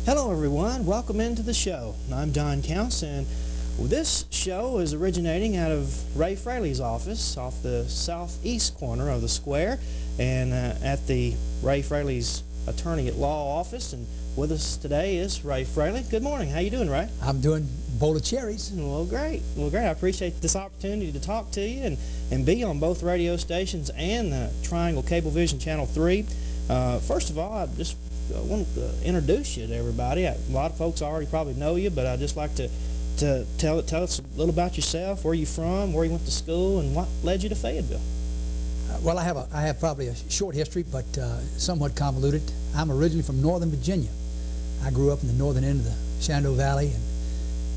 Hello everyone, welcome into the show. I'm Don Counts, and this show is originating out of Ray Fraley's office off the southeast corner of the square and at the Ray Fraley's Attorney at Law office. And with us today is Ray Fraley. Good morning. How you doing, Ray? I'm doing bowl of cherries. Well, great. Well, great. I appreciate this opportunity to talk to you and be on both radio stations and Triangle Cablevision Channel 3. First of all, I want to introduce you to everybody. A lot of folks already probably know you, but I'd just like to tell us a little about yourself, where you're from, where you went to school, and what led you to Fayetteville. Well, I have probably a short history, but somewhat convoluted. I'm originally from Northern Virginia. I grew up in the northern end of the Shenandoah Valley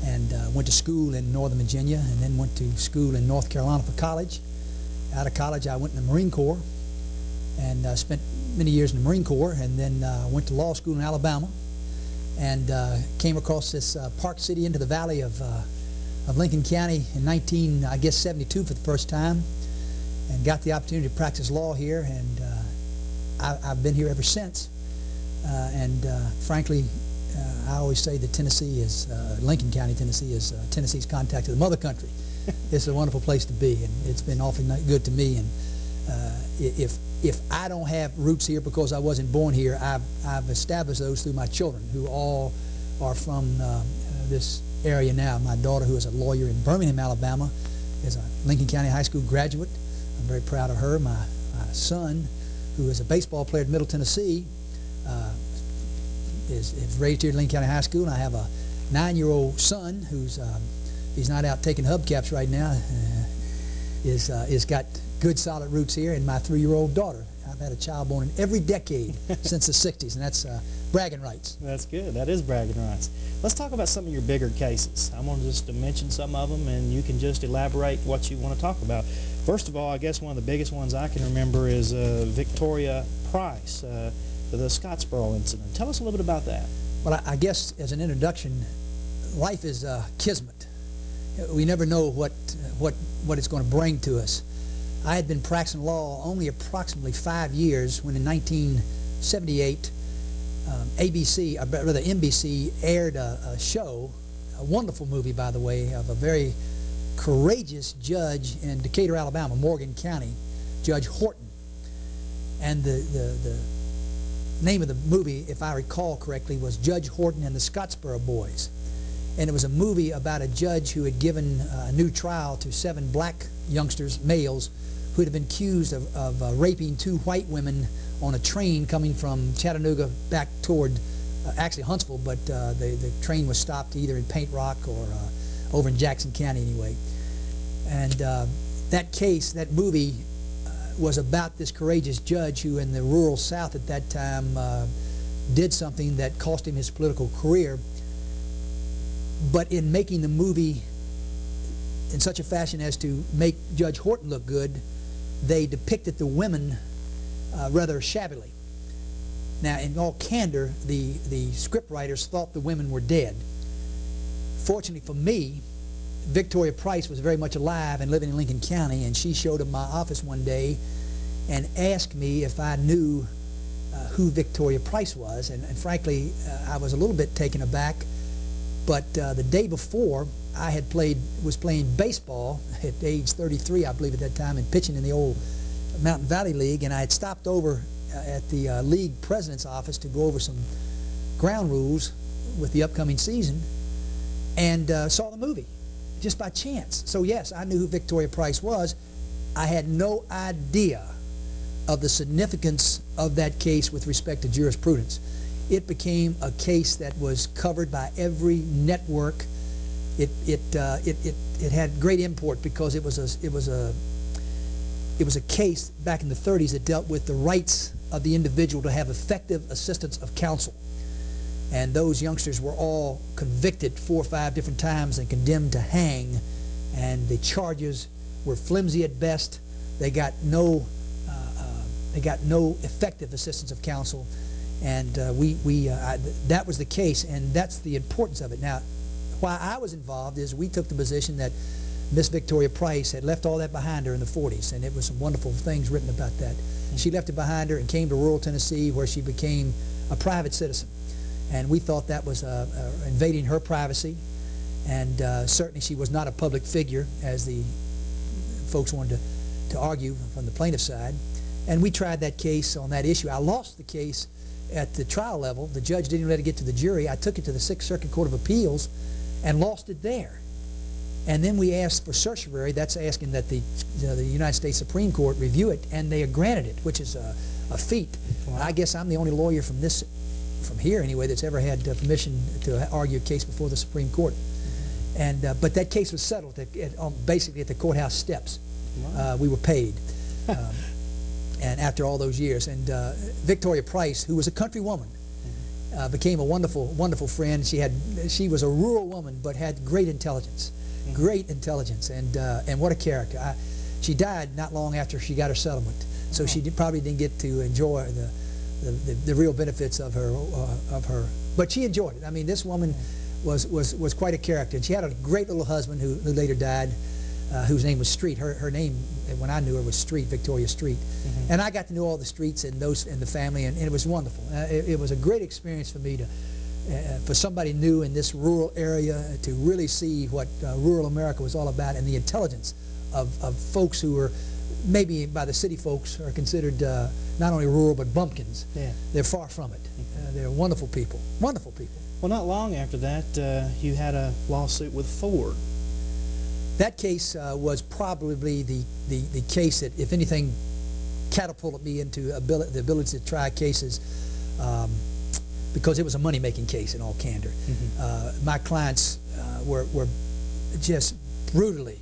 and went to school in Northern Virginia and then went to school in North Carolina for college. Out of college, I went in the Marine Corps and spent many years in the Marine Corps, and then went to law school in Alabama and came across this Park City into the valley of Lincoln County in 1972 for the first time, and got the opportunity to practice law here, and I've been here ever since. Frankly, I always say that Tennessee is, Lincoln County, Tennessee is Tennessee's contact to the mother country. It's a wonderful place to be, and it's been awfully good to me. And if I don't have roots here because I wasn't born here, I've established those through my children, who all are from this area now. My daughter, who is a lawyer in Birmingham, Alabama, is a Lincoln County High School graduate. I'm very proud of her. My son, who is a baseball player at Middle Tennessee, is raised here at Lincoln County High School, and I have a 9-year-old son who's he's not out taking hubcaps right now. Is got good solid roots here, and my 3-year-old daughter. I've had a child born in every decade since the 60s, and that's bragging rights. That's good. That is bragging rights. Let's talk about some of your bigger cases. I want just to mention some of them, and you can just elaborate what you want to talk about. First of all, I guess one of the biggest ones I can remember is Victoria Price, the Scottsboro incident. Tell us a little bit about that. Well, I guess as an introduction, life is kismet. We never know what it's going to bring to us. I had been practicing law only approximately 5 years when in 1978 NBC aired a show, a wonderful movie by the way, of a very courageous judge in Decatur, Alabama, Morgan County, Judge Horton. And the name of the movie, if I recall correctly, was Judge Horton and the Scottsboro Boys. And it was a movie about a judge who had given a new trial to 7 black youngsters, males, who had been accused of raping 2 white women on a train coming from Chattanooga back toward, actually Huntsville, but the train was stopped either in Paint Rock or over in Jackson County anyway. And that case, that movie, was about this courageous judge who in the rural South at that time did something that cost him his political career. But in making the movie in such a fashion as to make Judge Horton look good, they depicted the women rather shabbily. Now, in all candor, the scriptwriters thought the women were dead. Fortunately for me, Victoria Price was very much alive and living in Lincoln County, and she showed up in my office one day and asked me if I knew who Victoria Price was, and frankly, I was a little bit taken aback. But the day before, I was playing baseball at age 33, I believe at that time, and pitching in the old Mountain Valley League, and I had stopped over at the league president's office to go over some ground rules with the upcoming season, and saw the movie just by chance. So yes, I knew who Victoria Price was. I had no idea of the significance of that case with respect to jurisprudence. It became a case that was covered by every network. It had great import because it was a case back in the 30s that dealt with the rights of the individual to have effective assistance of counsel. And those youngsters were all convicted 4 or 5 different times and condemned to hang, and the charges were flimsy at best. They got no effective assistance of counsel. And that was the case, and that's the importance of it. Now, why I was involved is we took the position that Miss Victoria Price had left all that behind her in the 40s, and it was some wonderful things written about that. She left it behind her and came to rural Tennessee, where she became a private citizen. and we thought that was invading her privacy, and certainly she was not a public figure, as the folks wanted to argue from the plaintiff's side. And we tried that case on that issue. I lost the case at the trial level. The judge didn't let it get to the jury. I took it to the Sixth Circuit Court of Appeals and lost it there. And then we asked for certiorari. That's asking that the United States Supreme Court review it, and they granted it, which is a feat. Wow. I guess I'm the only lawyer from here anyway that's ever had permission to argue a case before the Supreme Court. And but that case was settled basically at the courthouse steps. Wow. We were paid. And after all those years, and Victoria Price, who was a country woman, became a wonderful, wonderful friend. She was a rural woman, but had great intelligence, and what a character. She died not long after she got her settlement, so she probably didn't get to enjoy the real benefits of her. But she enjoyed it. I mean, this woman was quite a character, and she had a great little husband who later died. Whose name was Street. Her name, when I knew her, was Street, Victoria Street. And I got to know all the Streets and the family, and it was wonderful. It was a great experience for me for somebody new in this rural area to really see what rural America was all about, and the intelligence of folks who were maybe by the city folks are considered not only rural but bumpkins. Yeah. They're far from it. They're wonderful people. Wonderful people. Well, not long after that, you had a lawsuit with Ford. That case was probably the case that, if anything, catapulted me into the ability to try cases, because it was a money-making case in all candor. My clients were just brutally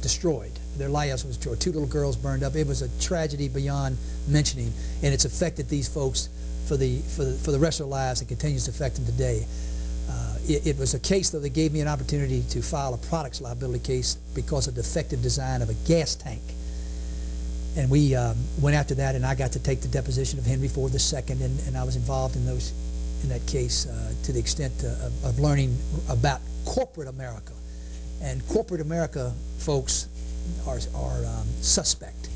destroyed. Their lives was destroyed. 2 little girls burned up. It was a tragedy beyond mentioning, and it's affected these folks for the rest of their lives, and continues to affect them today. It was a case, though, that gave me an opportunity to file a products liability case because of defective design of a gas tank. And we went after that, and I got to take the deposition of Henry Ford II, and I was involved in that case to the extent of learning about corporate America. And corporate America, folks, are suspect.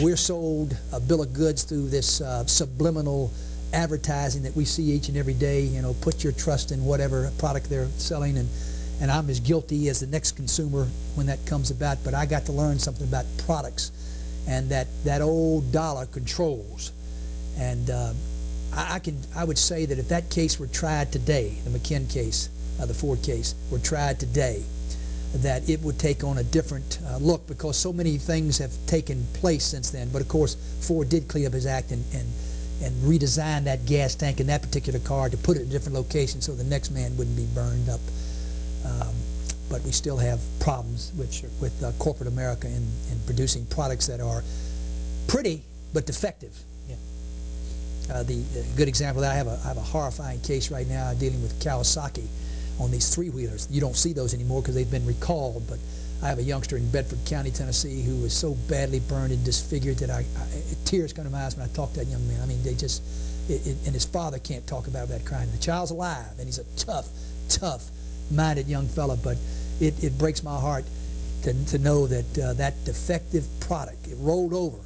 We're sold a bill of goods through this subliminal advertising that we see each and every day. You know, put your trust in whatever product they're selling, and I'm as guilty as the next consumer when that comes about. But I got to learn something about products, and that old dollar controls. And I would say that if that case were tried today, the McKinn case, the Ford case, were tried today, that it would take on a different look, because so many things have taken place since then. But of course, Ford did clean up his act and redesign that gas tank in that particular car to put it in a different location so the next man wouldn't be burned up. But we still have problems with corporate America in producing products that are pretty but defective. Yeah. The good example that I have a horrifying case right now dealing with Kawasaki on these 3-wheelers. You don't see those anymore because they've been recalled, but I have a youngster in Bedford County, Tennessee, who was so badly burned and disfigured that tears come to my eyes when I talk to that young man. I mean, they just, and his father can't talk about that crying. The child's alive, and he's a tough-minded young fella, but it breaks my heart to know that that defective product, it rolled over.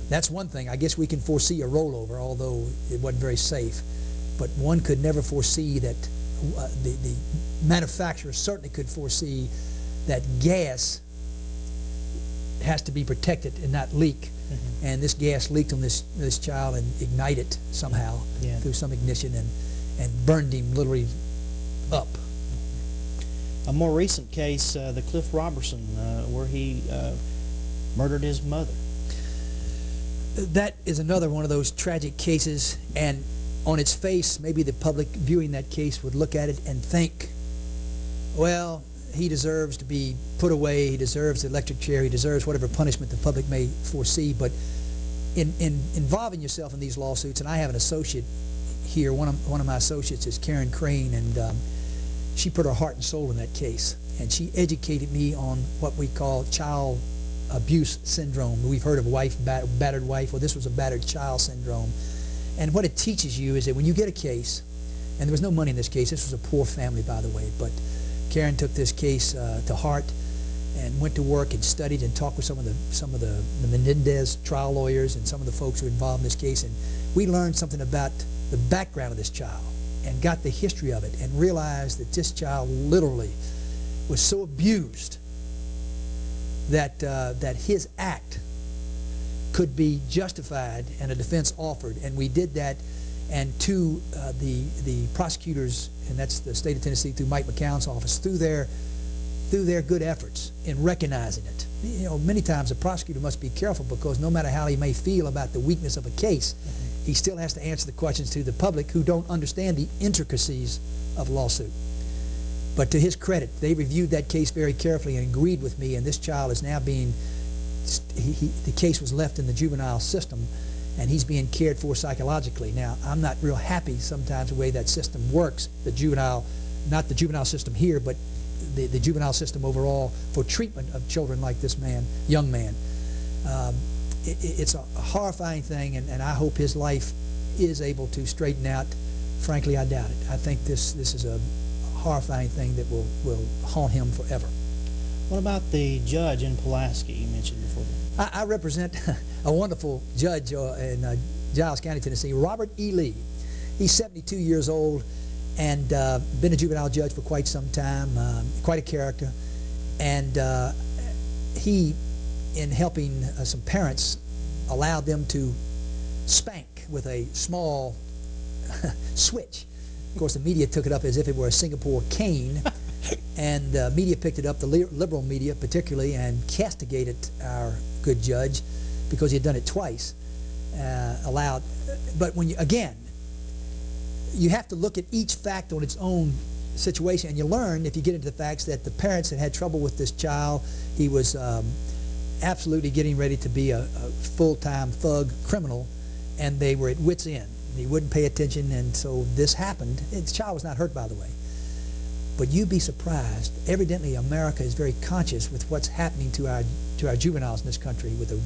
That's one thing. I guess we can foresee a rollover, although it wasn't very safe. But one could never foresee that, the manufacturer certainly could foresee that gas has to be protected and not leak. And this gas leaked on this child and ignited somehow through some ignition and burned him literally up. A more recent case, the Cliff Robertson, where he murdered his mother. That is another one of those tragic cases, and on its face, maybe the public viewing that case would look at it and think, well, he deserves to be put away, he deserves the electric chair, he deserves whatever punishment the public may foresee. But in involving yourself in these lawsuits, and I have an associate here, one of my associates is Karen Crane, and she put her heart and soul in that case, and she educated me on what we call child abuse syndrome. We've heard of battered wife. Well, this was a battered child syndrome. And what it teaches you is that when you get a case, and there was no money in this case, this was a poor family, by the way, but Karen took this case to heart and went to work and studied and talked with some of the Menendez trial lawyers and some of the folks who were involved in this case, and we learned something about the background of this child and got the history of it and realized that this child literally was so abused that his act could be justified and a defense offered, and we did that. And to the prosecutors, and that's the state of Tennessee through Mike McCown's office, through their good efforts in recognizing it. You know, many times a prosecutor must be careful, because no matter how he may feel about the weakness of a case, he still has to answer the questions to the public who don't understand the intricacies of a lawsuit. But to his credit, they reviewed that case very carefully and agreed with me, and this child is now being, the case was left in the juvenile system, and he's being cared for psychologically. Now, I'm not real happy sometimes the way that system works, the juvenile, not the juvenile system here, but the juvenile system overall for treatment of children like this man, young man. It's a horrifying thing, and I hope his life is able to straighten out. Frankly, I doubt it. I think this is a horrifying thing that will haunt him forever. What about the judge in Pulaski you mentioned before? I represent a wonderful judge in Giles County, Tennessee, Robert E. Lee. He's 72 years old and been a juvenile judge for quite some time, quite a character. And he, in helping some parents, allowed them to spank with a small switch. Of course, the media took it up as if it were a Singapore cane. And the media picked it up, the liberal media particularly, and castigated our good judge because he had done it twice. But when you, again, you have to look at each fact on its own situation, and you learn, if you get into the facts, that the parents had trouble with this child. He was absolutely getting ready to be a full-time thug criminal, and they were at wit's end. He wouldn't pay attention, and so this happened. The child was not hurt, by the way. But you'd be surprised. Evidently, America is very conscious with what's happening to our juveniles in this country, with the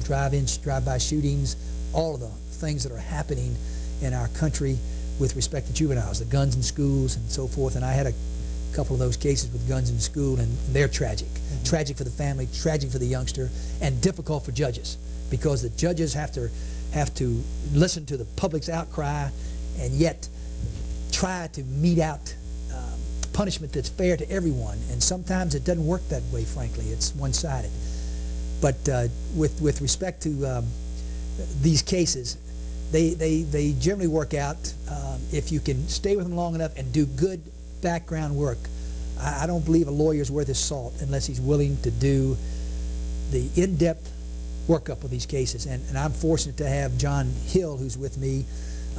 drive-by shootings, all of the things that are happening in our country with respect to juveniles, the guns in schools and so forth. And I had a couple of those cases with guns in school, and they're tragic. Mm-hmm. Tragic for the family, tragic for the youngster, and difficult for judges, because the judges have to listen to the public's outcry and yet try to mete out punishment that's fair to everyone, and sometimes it doesn't work that way. Frankly, it's one-sided. But with respect to these cases, they generally work out if you can stay with them long enough and do good background work. I don't believe a lawyer's worth his salt unless he's willing to do the in-depth workup of these cases. And I'm fortunate to have John Hill, who's with me.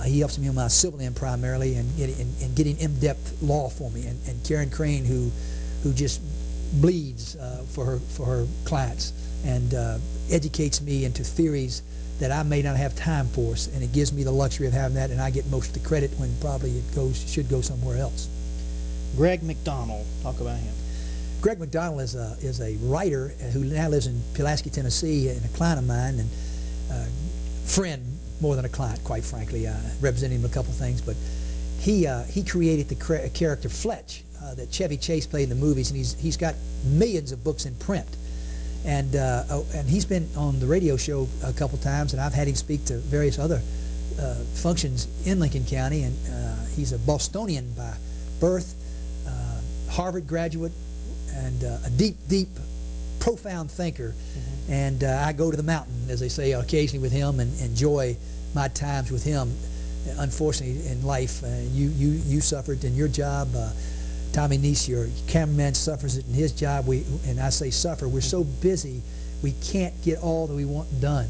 He helps me on my civil end primarily, and getting in-depth law for me, and Karen Crane, who just bleeds for her clients and educates me into theories that I may not have time for, and it gives me the luxury of having that, and I get most of the credit when probably it should go somewhere else. Greg McDonald, talk about him. Greg McDonald is a writer who now lives in Pulaski, Tennessee, and a client of mine, and friend more than a client, quite frankly. I represent him in a couple things, but he created the character Fletch that Chevy Chase played in the movies, and he's got millions of books in print. And he's been on the radio show a couple times, and I've had him speak to various other functions in Lincoln County. And he's a Bostonian by birth, Harvard graduate, and a deep, profound thinker. Mm-hmm. And I go to the mountain, as they say, occasionally with him, and enjoy my times with him. Unfortunately, in life, you suffered in your job. Tommy Neese, your cameraman, suffers it in his job. And I say suffer. We're so busy, we can't get all that we want done,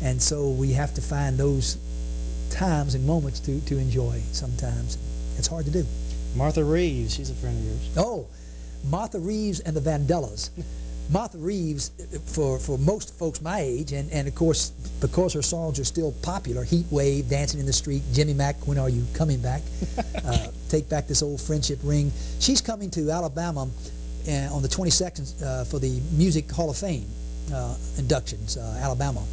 and so we have to find those times and moments to enjoy. Sometimes it's hard to do. Martha Reeves, she's a friend of yours. Oh, Martha Reeves and the Vandellas. Martha Reeves, for most folks my age, and of course, because her songs are still popular, Heat Wave, Dancing in the Street, Jimmy Mack, When Are You Coming Back, Take Back This Old Friendship Ring. She's coming to Alabama on the 22nd for the Music Hall of Fame inductions, Alabama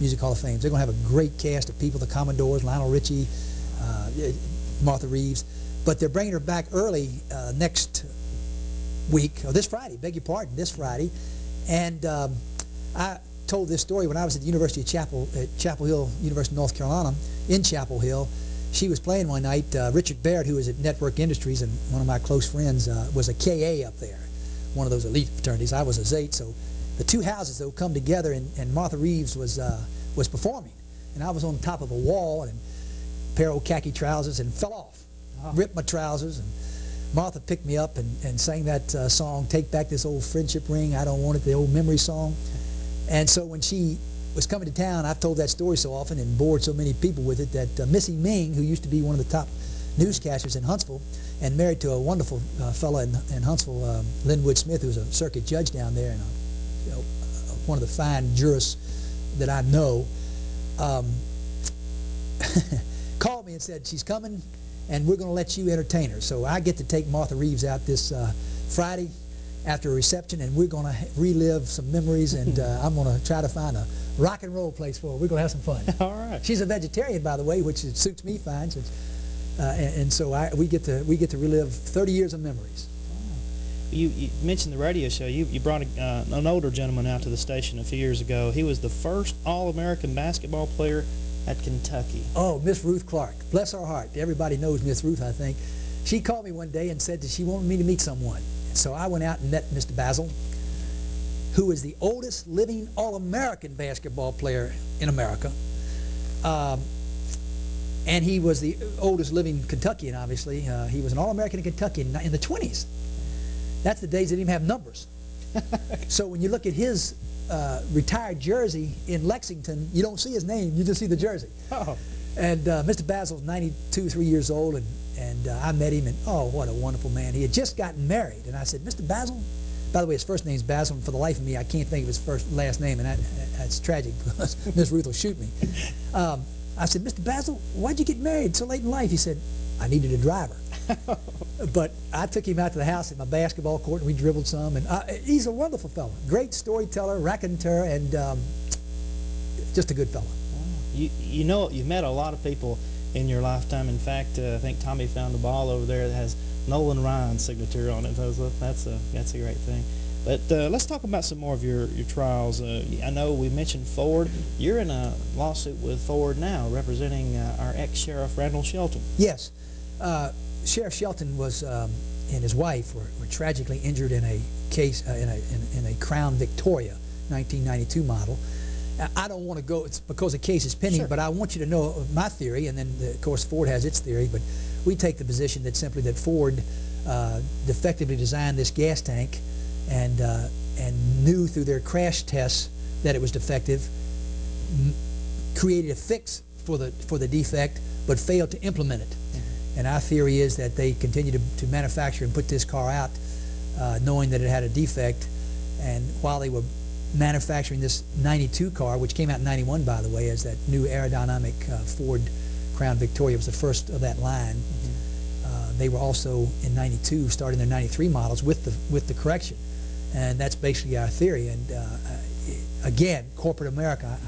Music Hall of Fame. They're going to have a great cast of people, the Commodores, Lionel Richie, Martha Reeves, but they're bringing her back early next week, or this Friday, beg your pardon, this Friday. And I told this story when I was at the University of Chapel Hill, University of North Carolina, in Chapel Hill. she was playing one night. Richard Barrett, who was at Network Industries and one of my close friends, was a KA up there, one of those elite fraternities. I was a Zate, so the two houses though come together, and Martha Reeves was performing, and I was on top of a wall and a pair of old khaki trousers and fell off, ripped my trousers, and Martha picked me up and sang that song, "Take Back This Old Friendship Ring, I Don't Want It," the old memory song. And so when she was coming to town, I've told that story so often and bored so many people with it that Missy Ming, who used to be one of the top newscasters in Huntsville and married to a wonderful fella in Huntsville, Linwood Smith, who was a circuit judge down there and one of the fine jurists that I know, called me and said, "She's coming and we're going to let you entertain her." So I get to take Martha Reeves out this Friday after a reception, and we're going to relive some memories, and I'm going to try to find a rock and roll place for her. We're going to have some fun. All right. She's a vegetarian, by the way, which suits me fine, since, and so we get to relive 30 years of memories. You mentioned the radio show. You brought an older gentleman out to the station a few years ago. He was the first All-American basketball player at Kentucky. Oh, Miss Ruth Clark. Bless her heart. Everybody knows Miss Ruth, I think. She called me one day and said that she wanted me to meet someone. So I went out and met Mr. Basil, who is the oldest living All-American basketball player in America. And he was the oldest living Kentuckian, obviously. He was an All-American in Kentucky in the 20s. That's the days they didn't even have numbers. So when you look at his retired jersey in Lexington, you don't see his name, you just see the jersey. Oh. And Mr. Basil's 92, 3 years old, and I met him, and oh, what a wonderful man. He had just gotten married, and I said, "Mr. Basil," by the way, his first name's Basil, and for the life of me, I can't think of his last name, and that's tragic because Miss Ruth will shoot me. I said, "Mr. Basil, why'd you get married so late in life?" He said, "I needed a driver." But I took him out to the house at my basketball court, and we dribbled some, and he's a wonderful fellow. Great storyteller, raconteur, and just a good fellow. You know, you've met a lot of people in your lifetime. In fact, I think Tommy found a ball over there that has Nolan Ryan's signature on it. That's a great thing. But let's talk about some more of your trials. I know we mentioned Ford. You're in a lawsuit with Ford now, representing our ex-sheriff Randall Shelton. Yes. Sheriff Shelton was and his wife were tragically injured in a case in a Crown Victoria 1992 model. I don't want to go, it's because the case is pending, Sure. but I want you to know my theory, and then of course Ford has its theory, but we take the position that simply that Ford defectively designed this gas tank and knew through their crash tests that it was defective, created a fix for the defect, but failed to implement it. Mm-hmm. And our theory is that they continued to manufacture and put this car out knowing that it had a defect, and while they were manufacturing this 92 car, which came out in 91, by the way, as that new aerodynamic Ford Crown Victoria was the first of that line. Mm-hmm. They were also in 92 starting their 93 models with the correction, and that's basically our theory. And again, corporate America,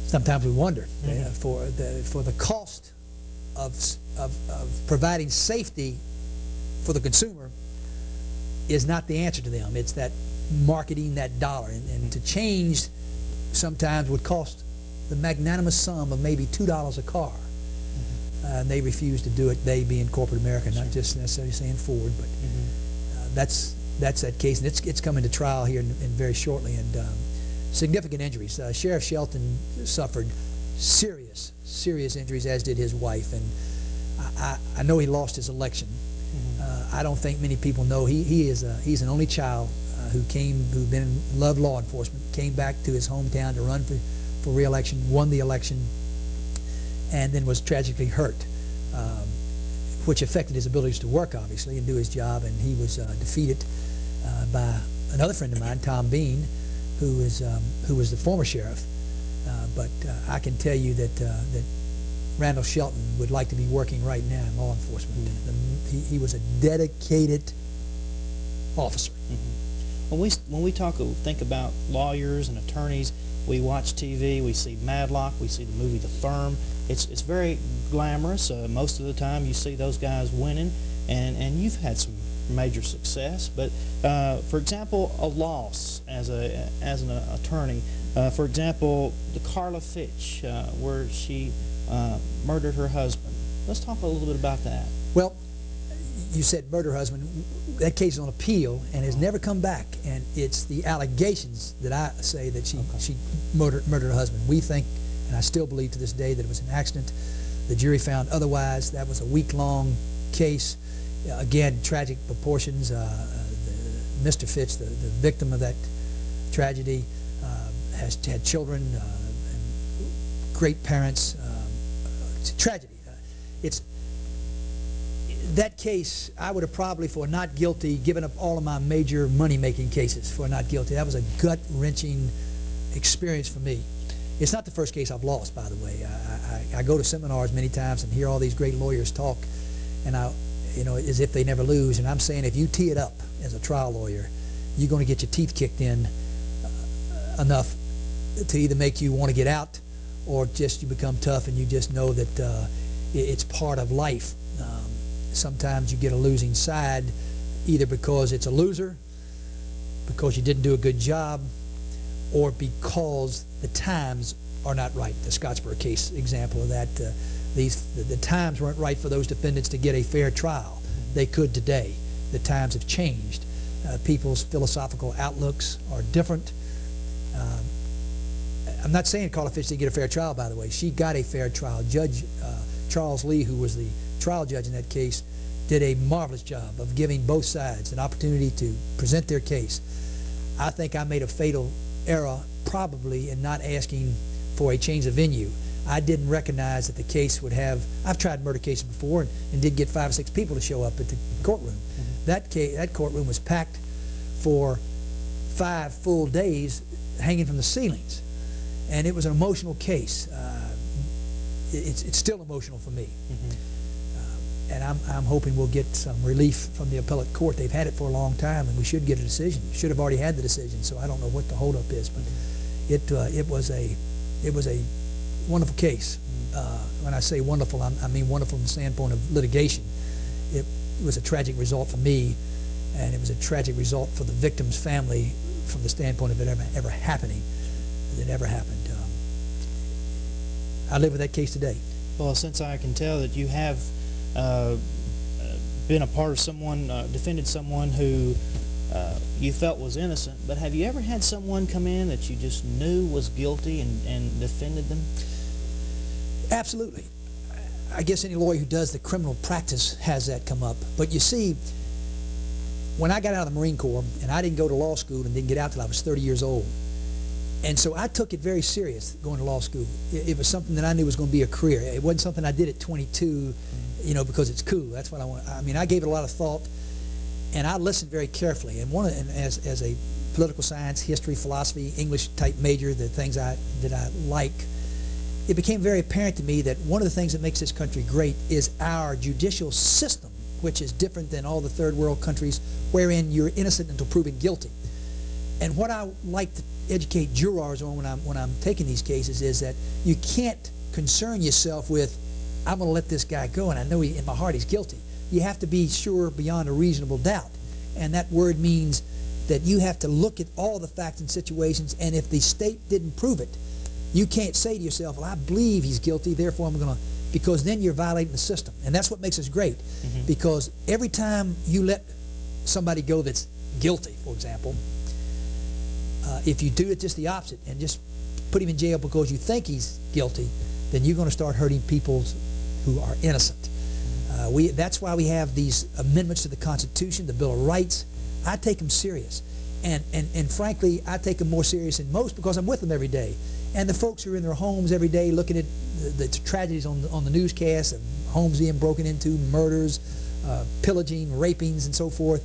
sometimes we wonder for the cost of providing safety for the consumer is not the answer to them. It's that marketing, that dollar, and to change sometimes would cost the magnanimous sum of maybe $2 a car. And they refuse to do it, they being corporate America, not just necessarily saying Ford, but that's that case, and it's coming to trial here in very shortly, and significant injuries. Sheriff Shelton suffered serious injuries, as did his wife, and I know he lost his election. I don't think many people know he's an only child who loved law enforcement, came back to his hometown to run for re-election, won the election, and then was tragically hurt, which affected his abilities to work, obviously, and do his job. And he was defeated by another friend of mine, Tom Bean, who was the former sheriff. But I can tell you that Randall Shelton would like to be working right now in law enforcement. He was a dedicated officer. When we think about lawyers and attorneys, we watch TV, we see Matlock, we see the movie The Firm. It's very glamorous. Most of the time you see those guys winning, and you've had some major success. But for example, a loss as an attorney. For example, the Carla Fitch, where she murdered her husband. Let's talk a little bit about that. Well, you said murder her husband. That case is on appeal and has never come back. And it's the allegations that I say that she murdered her husband. We think, and I still believe to this day, that it was an accident. The jury found otherwise. That was a week-long case. Again, tragic proportions. Mr. Fitch, the victim of that tragedy, has had children, and great parents. It's a tragedy. That case, I would have probably, for not guilty, given up all of my major money-making cases for not guilty. That was a gut-wrenching experience for me. It's not the first case I've lost, by the way. I go to seminars many times and hear all these great lawyers talk, and as if they never lose. And I'm saying, if you tee it up as a trial lawyer, you're going to get your teeth kicked in enough to either make you want to get out, or just you become tough and you just know that it's part of life. Sometimes you get a losing side, either because it's a loser, because you didn't do a good job, or because the times are not right. The Scottsboro case example of that. The times weren't right for those defendants to get a fair trial. They could today. The times have changed. People's philosophical outlooks are different. I'm not saying Carla Fitch didn't get a fair trial, by the way. She got a fair trial. Judge Charles Lee, who was the trial judge in that case, did a marvelous job of giving both sides an opportunity to present their case. I think I made a fatal error probably in not asking for a change of venue. I didn't recognize that the case would have, I've tried murder cases before and did get 5 or 6 people to show up at the courtroom. That courtroom was packed for 5 full days, hanging from the ceilings. And it was an emotional case. It's still emotional for me. And I'm hoping we'll get some relief from the appellate court. They've had it for a long time, and we should get a decision. Should have already had the decision, so I don't know what the holdup is, but it was a wonderful case. When I say wonderful, I mean wonderful from the standpoint of litigation. It was a tragic result for me, and it was a tragic result for the victim's family from the standpoint of it ever happening. It never happened. I live with that case today. Well, since I can tell that you have been a part of someone, defended someone who you felt was innocent, but have you ever had someone come in that you just knew was guilty and defended them? Absolutely. I guess any lawyer who does the criminal practice has that come up. But you see, when I got out of the Marine Corps, and I didn't go to law school and didn't get out till I was 30 years old, and so I took it very serious going to law school. It was something that I knew was going to be a career. It wasn't something I did at 22, because it's cool. That's what I want. I mean, I gave it a lot of thought, and I listened very carefully. And as a political science, history, philosophy, English type major, the things that I like, it became very apparent to me that one of the things that makes this country great is our judicial system, which is different than all the third world countries, wherein you're innocent until proven guilty. And what I like to educate jurors on when I'm taking these cases is that you can't concern yourself with, I'm going to let this guy go, and I know in my heart he's guilty. You have to be sure beyond a reasonable doubt. And that word means that you have to look at all the facts and situations, and if the state didn't prove it, you can't say to yourself, well, I believe he's guilty, therefore I'm going to, because then you're violating the system. And that's what makes us great. Because every time you let somebody go that's guilty, for example, if you do it just the opposite and just put him in jail because you think he's guilty, then you're going to start hurting people who are innocent. That's why we have these amendments to the Constitution, the Bill of Rights. I take them serious. And frankly, I take them more serious than most because I'm with them every day. And the folks who are in their homes every day looking at the tragedies on the newscasts, and homes being broken into, murders, pillaging, rapings, and so forth,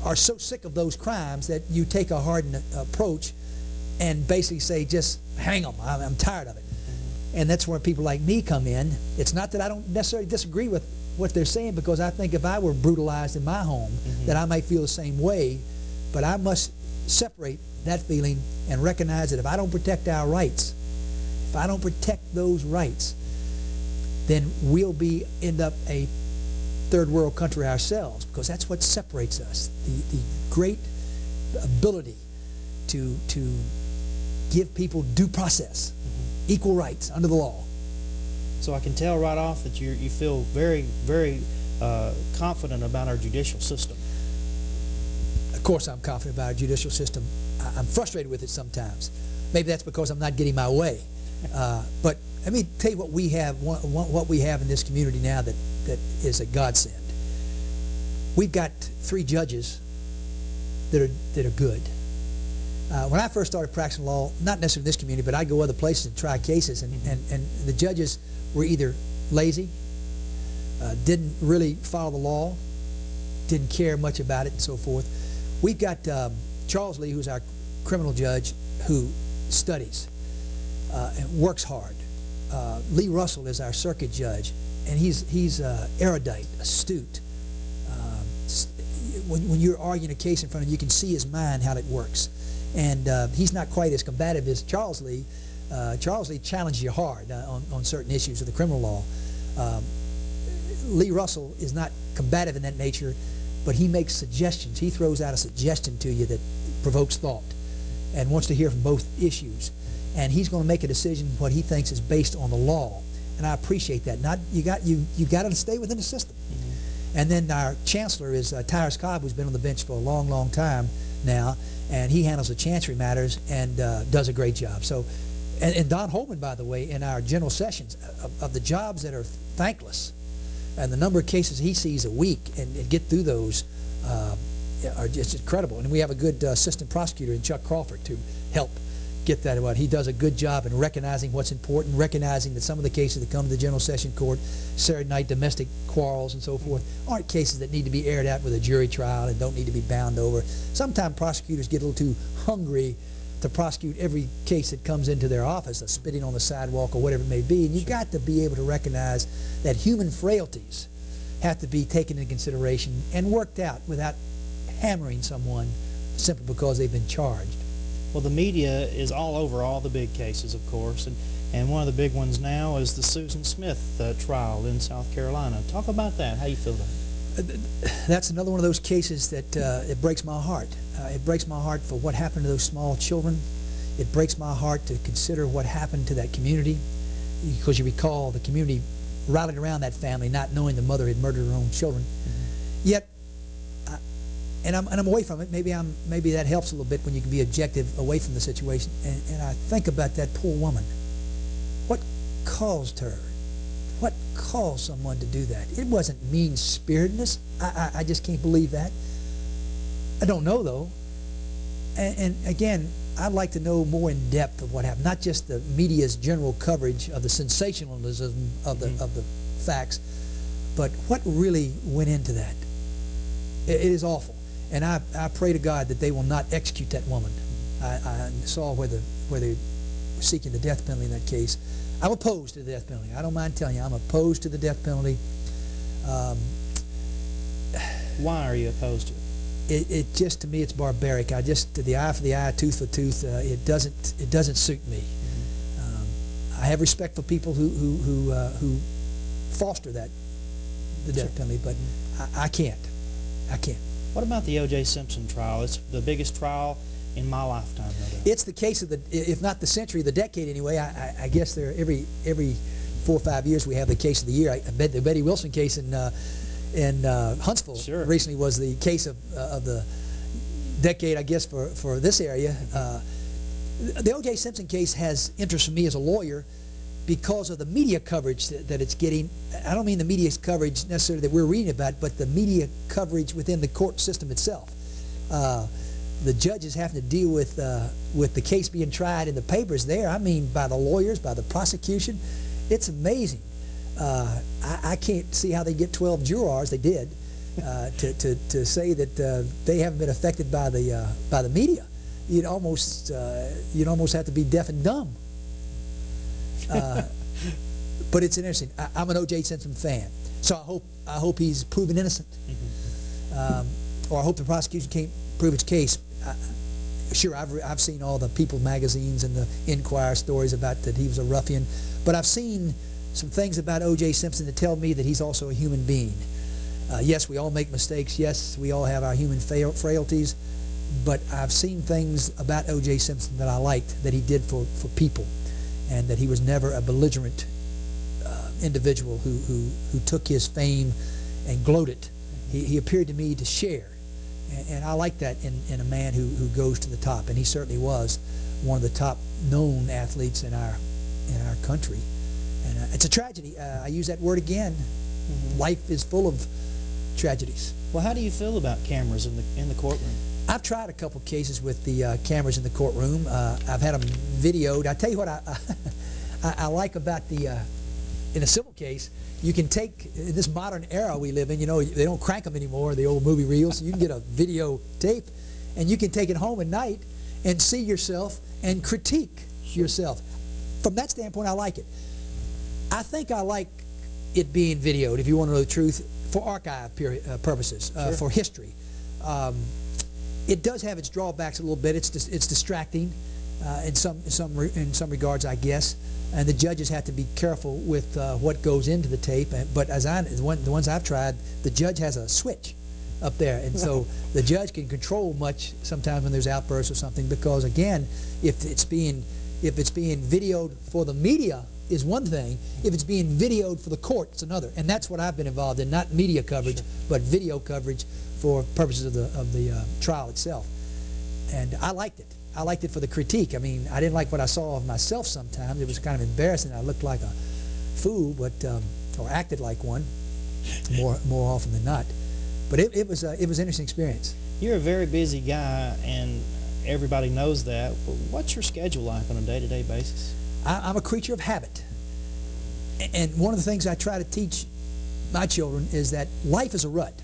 are so sick of those crimes that you take a hardened approach and basically say, just hang them. I'm tired of it. And that's where people like me come in. It's not that I don't necessarily disagree with what they're saying, because I think if I were brutalized in my home, that I might feel the same way. But I must separate that feeling and recognize that if I don't protect our rights, if I don't protect those rights, then we'll end up a third world country ourselves, because that's what separates us. The great ability to give people due process, equal rights under the law. So I can tell right off that you feel very, very confident about our judicial system. Of course I'm confident about our judicial system. I'm frustrated with it sometimes. Maybe that's because I'm not getting my way. But let me tell you what we have in this community now that is a godsend. We've got 3 judges that are good. When I first started practicing law, not necessarily in this community, but I'd go other places and try cases, and the judges were either lazy, didn't really follow the law, didn't care much about it, and so forth. We've got Charles Lee, who's our criminal judge, who studies and works hard. Lee Russell is our circuit judge, and he's erudite, astute. When you're arguing a case in front of him, you can see his mind, how it works. And he's not quite as combative as Charles Lee. Charles Lee challenges you hard on certain issues of the criminal law. Lee Russell is not combative in that nature, but he makes suggestions. He throws out a suggestion to you that provokes thought and wants to hear from both issues. And he's going to make a decision what he thinks is based on the law. And I appreciate that. You got to stay within the system. And then our chancellor is Tyrus Cobb, who's been on the bench for a long, long time now, and he handles the chancery matters and does a great job. So, and Don Holman, by the way, in our general sessions, of the jobs that are thankless, and the number of cases he sees a week and get through those are just incredible. And we have a good assistant prosecutor in Chuck Crawford to help get that about. He does a good job in recognizing what's important, recognizing that some of the cases that come to the general session court, Saturday night domestic quarrels and so forth, aren't cases that need to be aired out with a jury trial and don't need to be bound over. Sometimes prosecutors get a little too hungry to prosecute every case that comes into their office, a spitting on the sidewalk or whatever it may be. And you've got to be able to recognize that human frailties have to be taken into consideration and worked out without hammering someone simply because they've been charged. Well, the media is all over all the big cases, of course, and one of the big ones now is the Susan Smith trial in South Carolina. Talk about that. How you feel about it? That's another one of those cases that it breaks my heart. It breaks my heart for what happened to those small children. It breaks my heart to consider what happened to that community, because you recall the community rallied around that family not knowing the mother had murdered her own children. Yet, and I'm away from it. Maybe that helps a little bit when you can be objective away from the situation. And I think about that poor woman. What caused her? What caused someone to do that? It wasn't mean-spiritedness. I just can't believe that. I don't know, though. And again, I'd like to know more in depth of what happened, not just the media's general coverage of the sensationalism of the facts, but what really went into that. It is awful. And I pray to God that they will not execute that woman. I saw where they were seeking the death penalty in that case. I'm opposed to the death penalty. I don't mind telling you, I'm opposed to the death penalty. Why are you opposed to it? It just, to me, it's barbaric. The eye for the eye, tooth for tooth. It doesn't suit me. I have respect for people who foster the death penalty, but I can't. What about the O.J. Simpson trial? It's the biggest trial in my lifetime, no doubt. It's the case of if not the century, the decade anyway. I guess there every 4 or 5 years we have the case of the year. I bet the Betty Wilson case in Huntsville recently was the case of the decade, I guess, for this area. The O.J. Simpson case has interest for me as a lawyer because of the media coverage that it's getting. I don't mean the media coverage necessarily that we're reading about, but the media coverage within the court system itself. The judges having to deal with the case being tried in the papers there. I mean, by the lawyers, by the prosecution. It's amazing. I can't see how they get 12 jurors. They did to say that they haven't been affected by the media. You'd almost have to be deaf and dumb. But it's interesting. I'm an O.J. Simpson fan, so I hope he's proven innocent, or I hope the prosecution can't prove its case. Sure, I've seen all the People magazines and the Inquirer stories about that he was a ruffian, but I've seen some things about O.J. Simpson that tell me that he's also a human being. Yes, we all make mistakes. Yes, we all have our human frailties, but I've seen things about O.J. Simpson that I liked that he did for people, and that he was never a belligerent individual who took his fame and gloated. He appeared to me to share, and I like that in a man who goes to the top, and he certainly was one of the top known athletes in our country. And it's a tragedy. I use that word again. Life is full of tragedies. Well, how do you feel about cameras in the courtroom? I've tried a couple cases with the cameras in the courtroom. I've had them videoed. I tell you what I like about in a civil case, you can take, in this modern era we live in, you know, they don't crank them anymore, the old movie reels. So you can get a video tape, and you can take it home at night and see yourself and critique yourself. From that standpoint, I like it. I think I like it being videoed, if you want to know the truth, for archive purposes, for history. It does have its drawbacks a little bit. It's distracting in some regards, I guess. And the judges have to be careful with what goes into the tape. But the ones I've tried, the judge has a switch up there, and so the judge can control much sometimes when there's outbursts or something. Because again, if it's being videoed for the media is one thing. If it's being videoed for the court, it's another. And that's what I've been involved in, not media coverage, but video coverage for purposes of the trial itself. And I liked it. I liked it for the critique. I mean, I didn't like what I saw of myself sometimes. It was kind of embarrassing. I looked like a fool, but or acted like one more often than not. But it was an interesting experience. You're a very busy guy, and everybody knows that. But what's your schedule like on a day-to-day basis? I'm a creature of habit. And one of the things I try to teach my children is that life is a rut.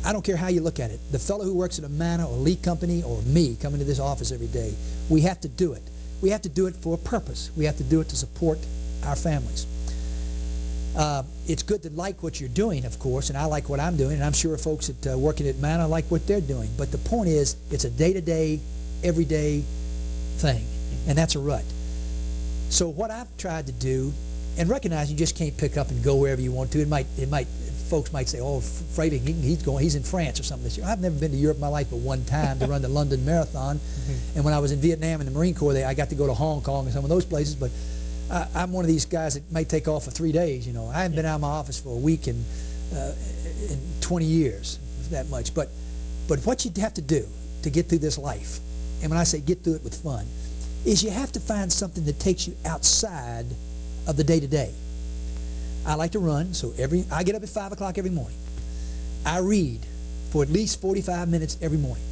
I don't care how you look at it. The fellow who works at a Manor or Lee Company or me coming to this office every day, we have to do it. We have to do it for a purpose. We have to do it to support our families. It's good to like what you're doing, of course, and I like what I'm doing, and I'm sure folks that working at Manor like what they're doing. But the point is, it's a day-to-day, everyday thing, and that's a rut. So what I've tried to do, and recognize you just can't pick up and go wherever you want to. Folks might say, "Oh, Fraley, he's in France or something this year." I've never been to Europe in my life but one time to run the London Marathon, and when I was in Vietnam in the Marine Corps, I got to go to Hong Kong and some of those places. But I'm one of these guys that may take off for 3 days. You know, I haven't been out of my office for a week in 20 years, that much. But what you have to do to get through this life, and when I say get through it with fun, is you have to find something that takes you outside of the day-to-day. I like to run, so I get up at 5 o'clock every morning. I read for at least 45 minutes every morning.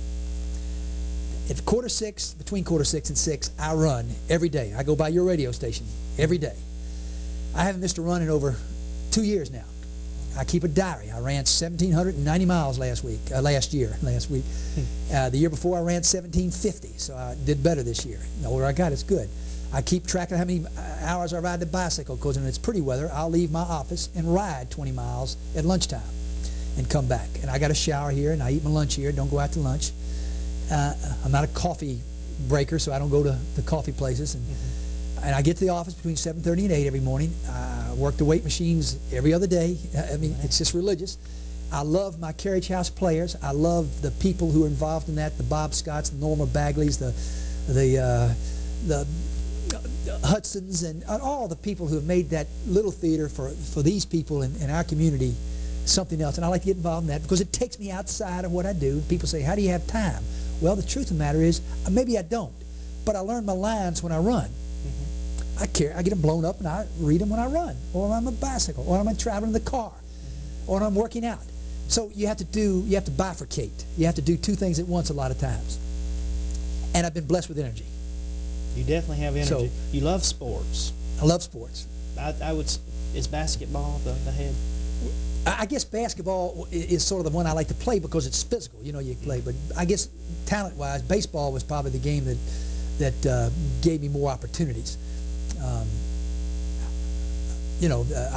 Between quarter six and 6, I run every day. I go by your radio station every day. I haven't missed a run in over 2 years now. I keep a diary. I ran 1,790 miles last week. The year before I ran 1,750, so I did better this year. The older I got, it's good. I keep track of how many hours I ride the bicycle, because when it's pretty weather, I'll leave my office and ride 20 miles at lunchtime and come back. And I got a shower here, and I eat my lunch here, don't go out to lunch. I'm not a coffee breaker, so I don't go to the coffee places. And I get to the office between 7:30 and 8 every morning. I work the weight machines every other day. I mean, it's just religious. I love my carriage house players. I love the people who are involved in that, the Bob Scotts, the Norma Bagleys, the Hudsons, and all the people who have made that little theater for these people in our community something else. And I like to get involved in that because it takes me outside of what I do. People say, how do you have time? Well, the truth of the matter is, maybe I don't, but I learn my lines when I run. I get them blown up, and I read them when I run, or on my bicycle, or I'm traveling in the car, or I'm working out. So you have to bifurcate. You have to do two things at once a lot of times. And I've been blessed with energy. You definitely have energy. So, you love sports. I love sports. Is basketball the head? I guess basketball is sort of the one I like to play because it's physical. You know, you play. But I guess talent-wise, baseball was probably the game that gave me more opportunities. I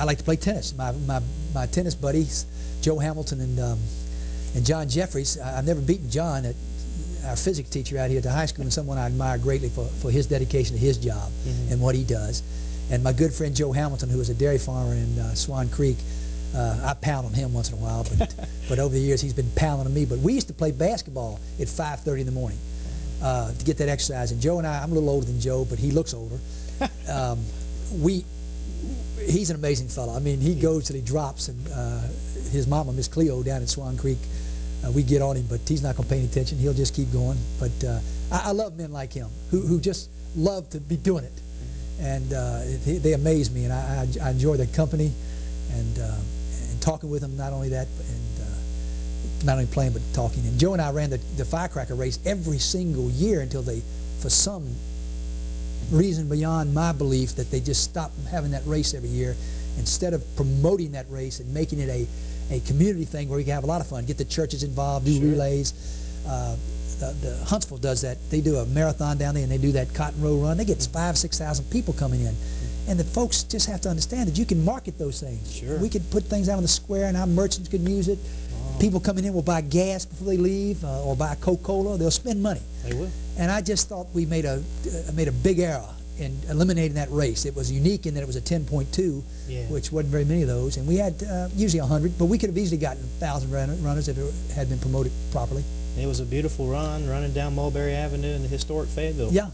like to play tennis. My tennis buddies, Joe Hamilton and John Jeffries. I've never beaten John, our physics teacher out here at the high school, and someone I admire greatly for his dedication to his job and what he does. And my good friend Joe Hamilton, who is a dairy farmer in Swan Creek, I pound on him once in a while, but over the years he's been pounding on me. But we used to play basketball at 5:30 in the morning to get that exercise. And Joe and I'm a little older than Joe, but he looks older. He's an amazing fellow. I mean, he goes till he drops, and his mama, Miss Cleo, down at Swan Creek, we get on him, but he's not going to pay any attention. He'll just keep going. But I love men like him who just love to be doing it, and they amaze me, and I enjoy their company, and talking with them. Not only that, and not only playing but talking. And Joe and I ran the firecracker race every single year until they, for some reason beyond my belief, that they just stopped having that race every year. Instead of promoting that race and making it a community thing where you can have a lot of fun, get the churches involved, do relays. The Huntsville does that. They do a marathon down there, and they do that Cotton Row run. They get 5,000 to 6,000 people coming in. And the folks just have to understand that you can market those things. Sure. We could put things out on the square, and our merchants could use it. People coming in will buy gas before they leave, or buy Coca-Cola. They'll spend money. They will. And I just thought we made a big error in eliminating that race. It was unique in that it was a 10.2, which wasn't very many of those. And we had usually 100, but we could have easily gotten 1,000 runners if it had been promoted properly. It was a beautiful run, running down Mulberry Avenue in the historic Fayetteville. Yeah,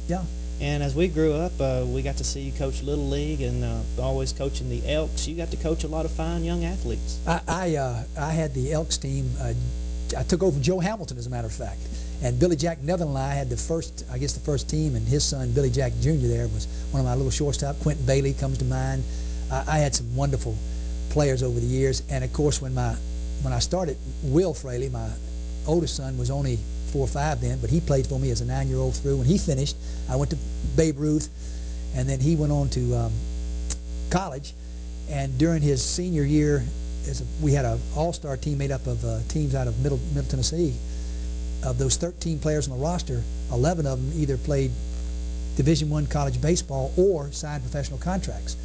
yeah. And as we grew up, we got to see you coach Little League and always coaching the Elks. You got to coach a lot of fine young athletes. I had the Elks team. I took over Joe Hamilton, as a matter of fact. And Billy Jack Neville and I had the first team, and his son, Billy Jack Jr. there was one of my little shortstop. Quentin Bailey comes to mind. I had some wonderful players over the years. And, of course, when I started, Will Fraley, my oldest son, was only 4 or 5 then, but he played for me as a 9-year-old through. When he finished, I went to Babe Ruth, and then he went on to college. And during his senior year, we had an all-star team made up of teams out of Middle Tennessee. Of those 13 players on the roster, 11 of them either played Division I college baseball or signed professional contracts.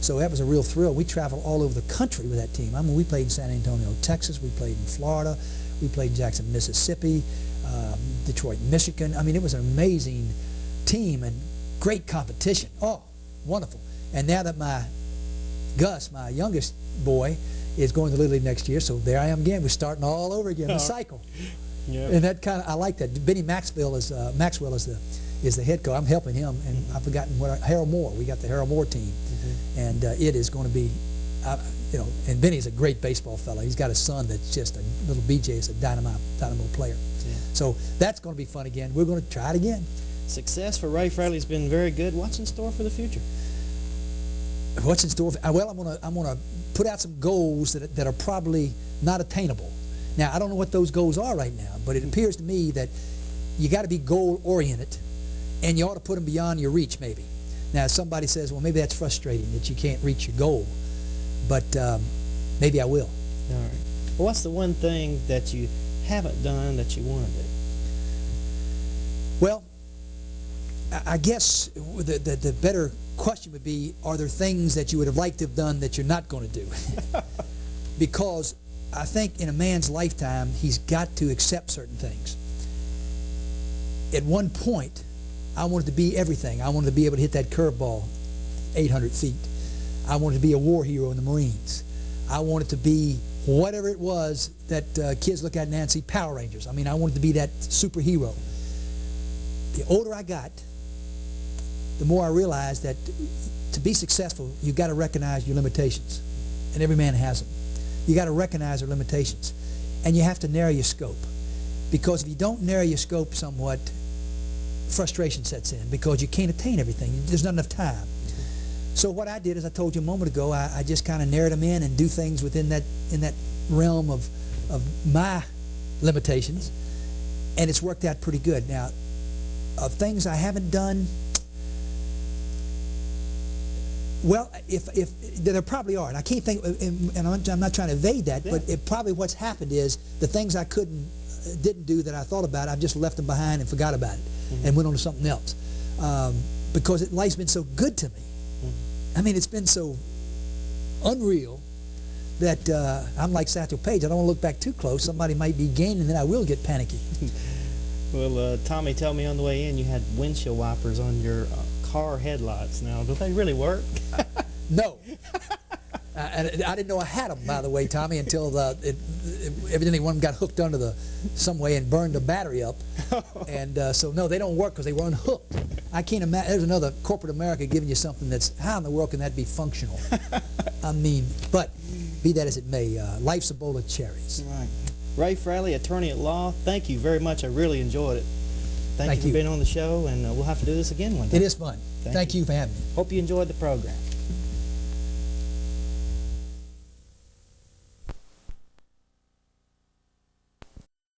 So that was a real thrill. We traveled all over the country with that team. I mean, we played in San Antonio, Texas. We played in Florida. We played in Jackson, Mississippi, Detroit, Michigan. I mean, it was an amazing team and great competition. Oh, wonderful. And now that my Gus, my youngest boy, is going to Little League next year, so there I am again. We're starting all over again, the cycle. Yep. And that kind of, I like that. Benny Maxwell is the head coach. I'm helping him, and I've forgotten Harold Moore. We got the Harold Moore team, and it is going to be, and Benny's a great baseball fellow. He's got a son that's just a little BJ, is a dynamo player. Yeah. So that's going to be fun again. We're going to try it again. Success for Ray Fraley has been very good. What's in store for the future? What's in store? Well, I'm going to put out some goals that are probably not attainable. Now, I don't know what those goals are right now, but it appears to me that you got to be goal-oriented, and you ought to put them beyond your reach, maybe. Now, somebody says, well, maybe that's frustrating that you can't reach your goal, but maybe I will. All right. Well, what's the one thing that you haven't done that you want to do? Well, I guess the better question would be, are there things that you would have liked to have done that you're not going to do? Because I think in a man's lifetime, he's got to accept certain things. At one point, I wanted to be everything. I wanted to be able to hit that curveball 800 feet. I wanted to be a war hero in the Marines. I wanted to be whatever it was that kids look at now and see Power Rangers. I mean, I wanted to be that superhero. The older I got, the more I realized that to be successful, you've got to recognize your limitations. And every man has them. You got to recognize their limitations, and you have to narrow your scope, because if you don't narrow your scope somewhat, frustration sets in because you can't attain everything. There's not enough time. So what I did, as I told you a moment ago, I just kind of narrowed them in and do things within that realm of my limitations, and it's worked out pretty good. Now, of things I haven't done, well, if there probably are, and I can't think, and I'm not trying to evade that, but probably what's happened is the things I didn't do that I thought about, I've just left them behind and forgot about it, and went on to something else, because life's been so good to me. I mean, it's been so unreal that I'm like Satchel Paige. I don't want to look back too close. Somebody might be gaining, and then I will get panicky. Well, Tommy, tell me on the way in you had windshield wipers on your car headlights. Now, do they really work? No. And I didn't know I had them, by the way, Tommy, until evidently one of them got hooked under some way and burned the battery up. And so, no, they don't work because they were unhooked. I can't imagine. There's another corporate America giving you something that's, how in the world can that be functional? I mean, but be that as it may, life's a bowl of cherries. Right. Ray Fraley, attorney at law, thank you very much. I really enjoyed it. Thank you for being on the show, and we'll have to do this again one day. It is fun. Thank you for having me. Hope you enjoyed the program.